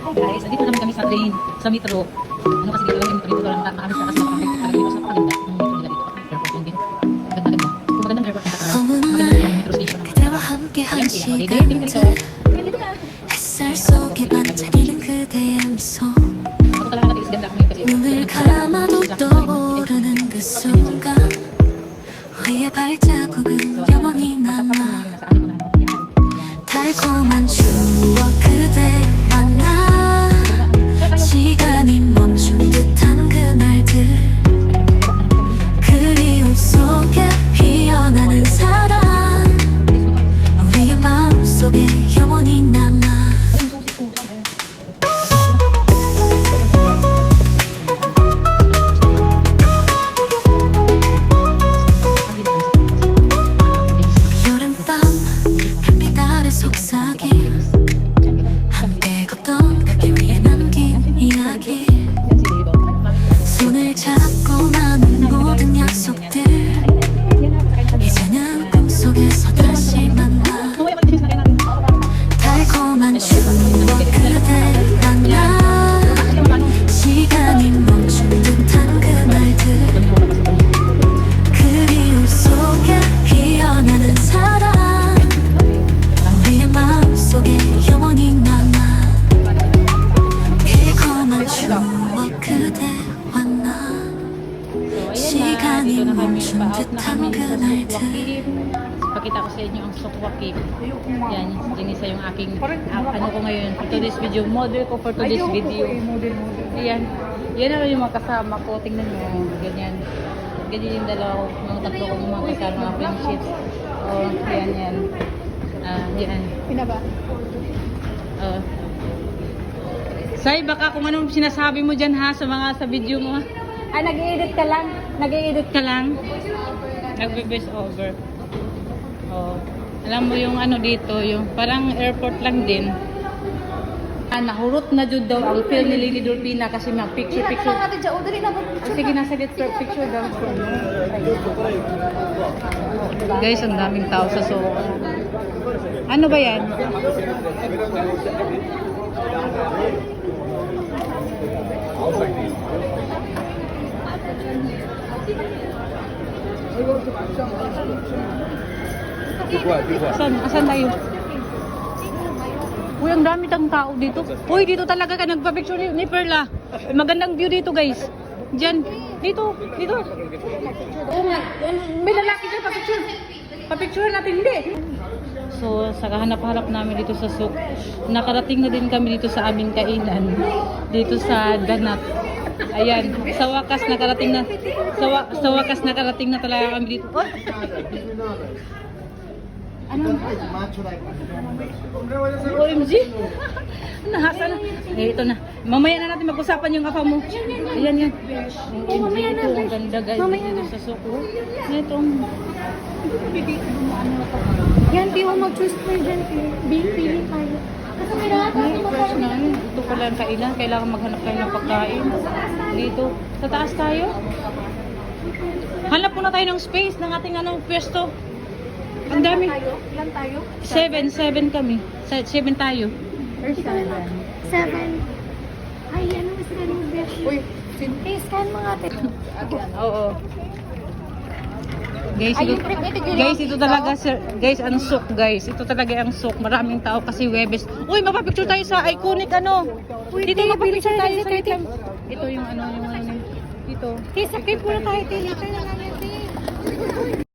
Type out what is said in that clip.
Guys, nandito naman kami sa train, sa metro. Ano kasi dito lang yung metro dito lang nakakaamis na kasi napaka-perfect talaga dito sa pakaganda. Yung metro nila dito, airport yung dito. Ganda-ganda. Kung magandang airport na maganda yung metro station naman. 그대와 함께 한 시간들 햇살 속에 반짝이는 그대의 미소 Ako talaga natin is ganda ako ngayon kasi 눈을 감아도 떠오르는 그 순간 우리의 발자국은 영원히 남아 달콤한 추억 그대 만나 시간이 멈춘 듯한 그날들 그리움 속에 피어나는 사랑 우리의 마음속에 영원히 남아 여름밤 햇빛 아래 속삭임 함께 걷던 길 위에 남긴 이야기 손을 잡고 나눈 모든 약속들 이제는 꿈속에서 다시 만나 달콤한 추억 그대 만나 시간이 멈춘 듯한 그날들 그리움 속에 피어나는 사랑 우리의 마음속에 영원히 남아 달콤한 추억 그대와 나 시간이 멈춘 듯한 그날들 Pakita ko sa inyo ang Sukwakim. Yan, yung isa yung aking ano ko ngayon for today's video, model ko for today's video. Yan, yan naman yung mga kasama ko. Tingnan mo, ganyan. Ganyan yung dalawa, mga tatlo ko yung mga kasama, mga friendships. Oh, yan, yan. Yan. Pinaba? Say, baka kung anong sinasabi mo dyan ha, sa video mo. Ay, nag-i-edit ka lang. Nag-i-edit Ka lang. Nagbe-best over. Oh. Alam mo yung ano dito, yung parang airport lang din. Nahurot na jud daw ang film ni Lady Dorpina kasi mag-picture-picture. natin dyan. O, dali na. Sige, nasa dito picture daw. Guys, ang daming tao sa Soho. Ano ba yan? Asan tayo? Uy, ang dami tang tao dito. Uy, dito talaga ka nagpa-picture ni Perla. Magandang view dito, guys. Diyan. Dito. Oh, may lalaki dyan, pa-picture. Pa-picture natin, hindi. So, sa kahanap-hanap namin dito sa Souk, nakarating na din kami dito sa aming kainan. Dito sa Ganat. Ayan, sa wakas nakarating na. Sa wakas nakarating na talaga kami dito. Oh. Ano? OMG? Nahasa na. Eh, ito na. Mamaya na natin mag-usapan yung apa mo. Ayan yan. OMG ito. Ang ganda guys. Dito sa Suko. Ito. Yan, di mo mag-choose mo dyan. Pili tayo. Kasi may lahat Na, ito pala ang kainan. Kailangan maghanap tayo ng pagkain. Dito. Sa taas tayo. Hanap muna tayo ng space ng ating pwesto. Ang dami. Ilan tayo? 7 kami. 7 tayo. Or 7? 7. Ay, ano mas scan mo, Besh? Uy, scan mo nga, te. Oo. Guys, ito talaga, sir. Guys, ang Souk, guys. Ito talaga ang Souk. Maraming tao kasi Webes. Uy, mapapicture tayo sa iconic Dito mapapicture tayo sa Ito yung dito. Te, sakay po na tayo, te. Later na lang yan, te.